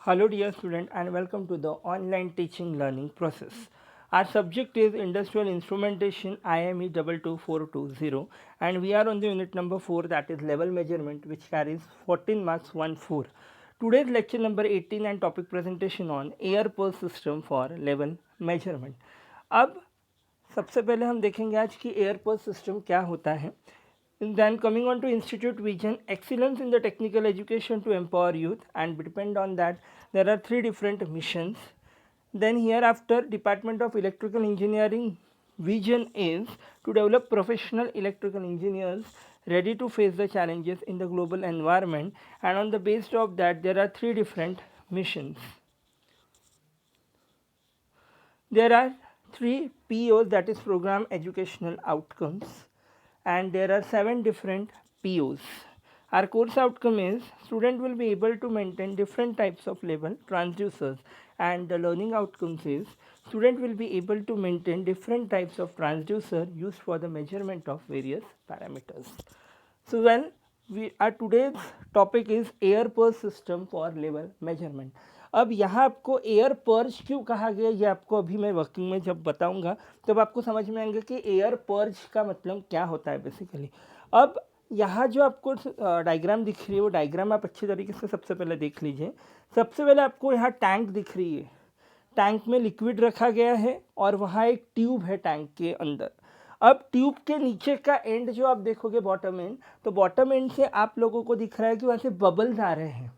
Hello dear student and welcome to the online teaching learning process. Our subject is Industrial Instrumentation IME 22420 and we are on the unit number 4, that is level measurement, which carries 14 marks 1-4. Today's lecture number 18 and topic presentation on air pulse system for level measurement. अब सबसे पहले हम देखेंगे आज की air pulse system क्या होता है. Then coming on to institute vision, excellence in the technical education to empower youth, and depend on that there are 3 different missions. Then hereafter Department of Electrical Engineering vision is to develop professional electrical engineers ready to face the challenges in the global environment, and on the basis of that there are 3 different missions. There are 3 POs, that is program educational outcomes, and there are 7 different POs. Our course outcome is student will be able to maintain different types of level transducers, and the learning outcomes is student will be able to maintain different types of transducer used for the measurement of various parameters. So when our today's topic is air pulse system for level measurement. अब यहाँ आपको air purge क्यों कहा गया, ये आपको अभी मैं वर्किंग में जब बताऊंगा तब आपको समझ में आएंगे कि एयर पर्ज का मतलब क्या होता है बेसिकली. अब यहाँ जो आपको डायग्राम दिख रही है वो डायग्राम आप अच्छी तरीके से सबसे पहले देख लीजिए. सबसे पहले आपको यहाँ टैंक दिख रही है, टैंक में लिक्विड रखा गया है और वहाँ एक ट्यूब है टैंक के अंदर. अब ट्यूब के नीचे का एंड जो आप देखोगे बॉटम एंड, तो बॉटम एंड से आप लोगों को दिख रहा है कि वहाँ से बबल्स आ रहे हैं.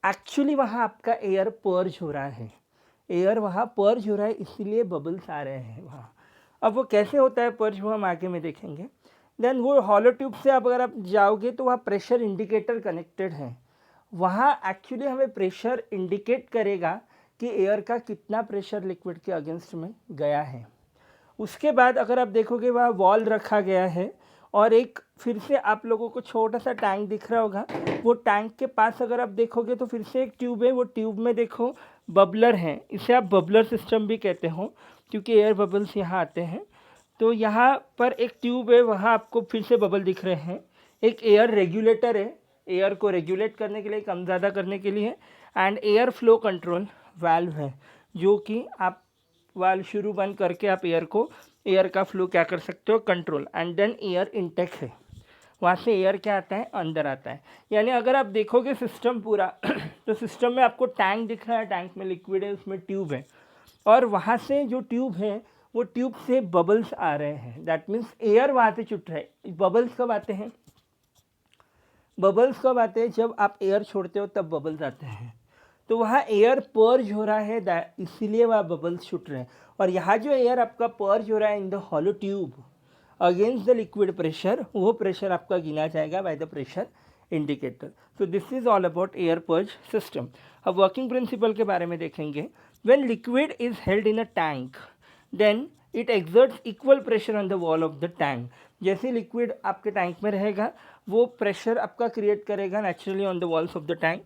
एक्चुअली वहाँ आपका एयर पर्ज हो रहा है, एयर वहाँ पर्ज हो रहा है, इसीलिए बबल्स आ रहे हैं वहाँ. अब वो कैसे होता है पर्ज, वो हम आगे में देखेंगे. देन वो हॉलो ट्यूब से अगर आप जाओगे तो वहाँ प्रेशर इंडिकेटर कनेक्टेड है. वहाँ एक्चुअली हमें प्रेशर इंडिकेट करेगा कि एयर का कितना प्रेशर लिक्विड के अगेंस्ट में गया है. उसके बाद अगर आप देखोगे वहाँ वॉल रखा गया है और एक फिर से आप लोगों को छोटा सा टैंक दिख रहा होगा. वो टैंक के पास अगर आप देखोगे तो फिर से एक ट्यूब है, वो ट्यूब में देखो बबलर हैं, इसे आप बबलर सिस्टम भी कहते हो क्योंकि एयर बबल्स यहाँ आते हैं. तो यहाँ पर एक ट्यूब है, वहाँ आपको फिर से बबल दिख रहे हैं. एक एयर रेगुलेटर है, एयर को रेगुलेट करने के लिए, कम ज़्यादा करने के लिए. And air flow control valve है, जो कि आप वाल्व शुरू बंद करके आप एयर का फ्लो क्या कर सकते हो, control. And then air intake है, वहाँ से एयर क्या आता है, अंदर आता है. यानी अगर आप देखोगे सिस्टम पूरा तो सिस्टम में आपको टैंक दिख रहा है, टैंक में लिक्विड है, उसमें ट्यूब है, और वहाँ से जो ट्यूब है वो ट्यूब से बबल्स आ रहे हैं. दैट मीन्स एयर वहाँ से छूट रहा है. बबल्स कब आते हैं, बबल्स कब आते हैं, जब आप एयर छोड़ते हो तब बबल्स आते हैं. तो वहाँ एयर पर्ज हो रहा है, इसीलिए वहाँ बबल्स छूट रहे हैं. और यहाँ जो एयर आपका पर्ज हो रहा है in the hollow tube against the liquid pressure, वो प्रेशर आपका गिना जाएगा by the pressure indicator. So this is all about air purge system. अब वर्किंग प्रिंसिपल के बारे में देखेंगे. When liquid is held in a tank then it exerts equal pressure on the wall of the tank. जैसे liquid आपके tank में रहेगा वो प्रेशर आपका क्रिएट करेगा naturally on the walls of the tank.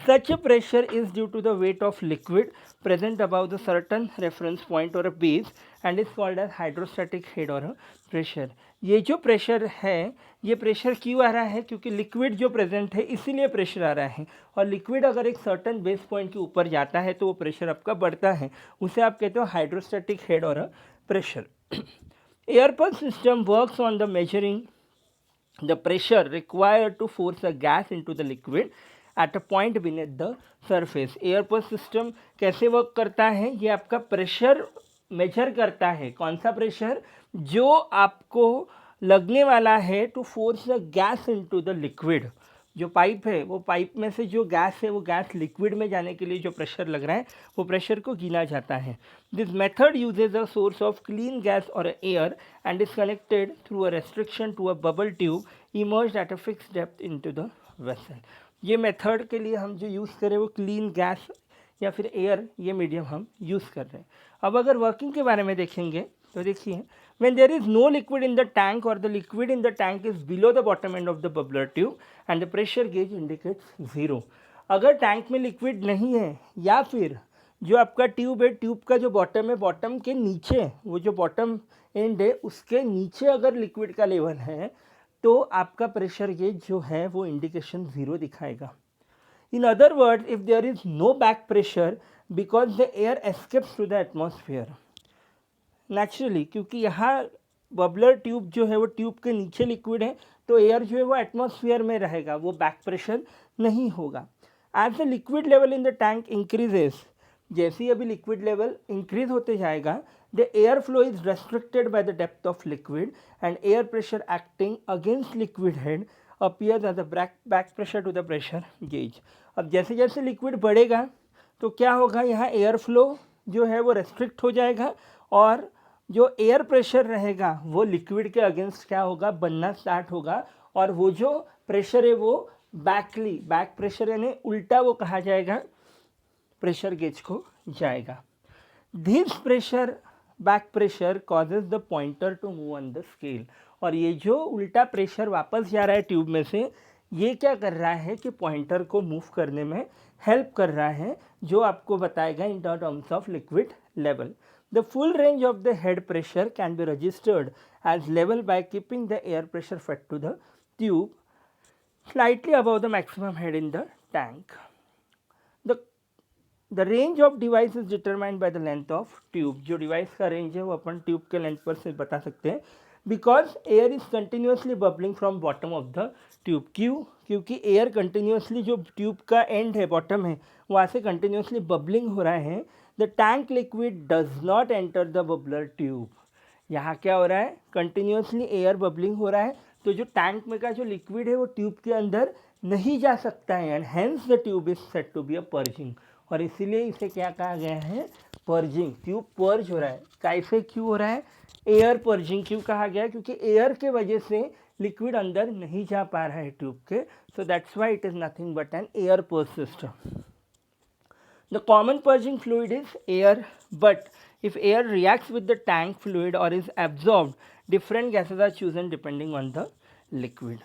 Such a pressure is due to the weight of liquid present about the certain reference point or a base and is called as hydrostatic head or pressure. ये जो pressure है, ये pressure क्यों आ रहा है, क्योंकि liquid जो present है इसीलिए प्रेशर आ रहा है. और लिक्विड अगर एक सर्टन बेस पॉइंट के ऊपर जाता है तो वो प्रेशर आपका बढ़ता है, उसे आप कहते हो hydrostatic head or pressure. Air pulse system works on the measuring the pressure required to force a gas into the liquid at a point beneath the surface. Air pulse system कैसे work करता है, ये आपका pressure measure करता है. कौन सा pressure, जो आपको लगने वाला है to force the gas into the liquid. जो पाइप है वो पाइप में से जो गैस है वो गैस लिक्विड में जाने के लिए जो प्रेशर लग रहा है वो प्रेशर को गिना जाता है. This method uses a source of clean gas or air and is connected through a restriction to a bubble tube immersed at a fix depth into the vessel. ये मेथड के लिए हम जो यूज़ करें वो क्लीन गैस या फिर air, ये मीडियम हम यूज़ कर रहे हैं. अब अगर वर्किंग के बारे में देखेंगे तो देखिए, when there is no liquid in the tank or the liquid in the tank is below the bottom end of the bubbler tube and the pressure gauge indicates 0. अगर टैंक में लिक्विड नहीं है या फिर जो आपका ट्यूब है, tube का जो बॉटम है, बॉटम के नीचे वो जो बॉटम एंड है उसके नीचे अगर लिक्विड का लेवल है तो आपका प्रेशर गेज जो है वो इंडिकेशन 0 दिखाएगा. In other words, if there is no back pressure because the air escapes to the atmosphere. Naturally क्योंकि यहाँ बबलर ट्यूब जो है वो ट्यूब के नीचे लिक्विड है, तो एयर जो है वो एटमॉस्फेयर में रहेगा, वो बैक प्रेशर नहीं होगा. As the liquid level in the tank increases, जैसे ही अभी लिक्विड लेवल इंक्रीज होते जाएगा, the air flow is restricted by the depth of liquid and air pressure acting against liquid head appears as a back pressure to the pressure gauge. अब जैसे जैसे liquid बढ़ेगा तो क्या होगा, यहाँ एयर फ्लो जो है वो रेस्ट्रिक्ट हो जाएगा और जो एयर प्रेशर रहेगा वो लिक्विड के अगेंस्ट क्या होगा, बनना स्टार्ट होगा, और वो जो प्रेशर है वो बैक प्रेशर यानी उल्टा वो कहा जाएगा प्रेशर गेज को जाएगा. This pressure back pressure causes the pointer to move on the scale. और ये जो उल्टा प्रेशर वापस जा रहा है ट्यूब में से, ये क्या कर रहा है कि पॉइंटर को मूव करने में हेल्प कर रहा है, जो आपको बताएगा in terms of liquid level. The full range of the head pressure can be registered as level by keeping the air pressure fed to the tube slightly above the maximum head in the tank. The range of device is determined by the length of tube. जो device का range है वो अपन tube के length पर से बता सकते हैं. Because air is continuously bubbling from bottom of the tube. क्यों? क्योंकि air continuously जो tube का end है, bottom है, वहाँ से continuously bubbling हो रहा है. The tank liquid does not enter the bubbler tube. यहाँ क्या हो रहा है, कंटिन्यूसली एयर बबलिंग हो रहा है, तो जो टैंक में का जो लिक्विड है वो ट्यूब के अंदर नहीं जा सकता है, and hence the tube is said to be a purging. और इसीलिए इसे क्या कहा गया है, पर्जिंग. ट्यूब पर्ज हो रहा है. कैसे क्यों हो रहा है, एयर पर्जिंग क्यों कहा गया, क्योंकि एयर के वजह से लिक्विड अंदर नहीं जा पा रहा है ट्यूब के. So that's why it is nothing but an air purge system. The common purging fluid is air, but if air reacts with the tank fluid or is absorbed, different gases are chosen depending on the liquid.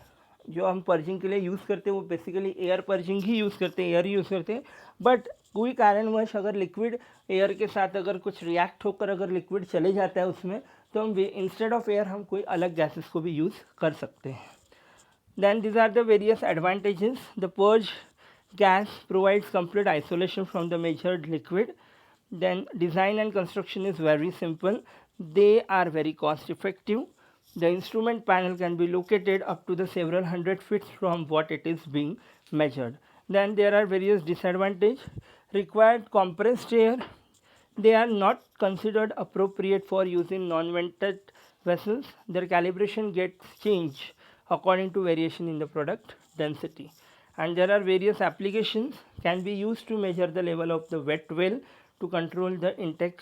जो हम purging के लिए use करते हैं वो basically air purging ही use करते हैं, air use करते हैं. बट कोई कारणवश अगर लिक्विड एयर के साथ अगर कुछ रिएक्ट होकर अगर लिक्विड चले जाता है उसमें, तो हम इंस्टेड ऑफ एयर हम कोई अलग गैसेस को भी यूज़ कर सकते हैं. Then this are the various advantages. The purge gas provides complete isolation from the measured liquid. Then design and construction is very simple. They are very cost effective. The instrument panel can be located up to the several hundred feet from what it is being measured. Then there are various disadvantages. Required compressed air. They are not considered appropriate for use in non-vented vessels. Their calibration gets changed according to variation in the product density. And there are various applications can be used to measure the level of the wet well, to control the intake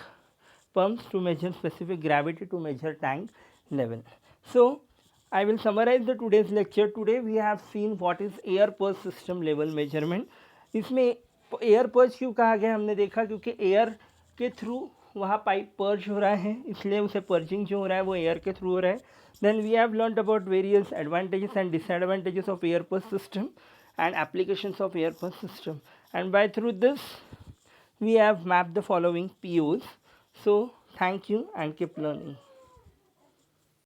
pumps, to measure specific gravity, to measure tank level. So I will summarize the today's lecture. Today we have seen what is air purge system level measurement. इसमें air purge क्यों कहा गया, हमने देखा क्योंकि air के through वहाँ pipe purge हो रहा है, इसलिए उसे पर्जिंग जो हो रहा है वो एयर के थ्रू हो रहा है. Then we have learned about various advantages and disadvantages of air purge system and applications of air purge system, and by through this we have mapped the following POs. So thank you and keep learning.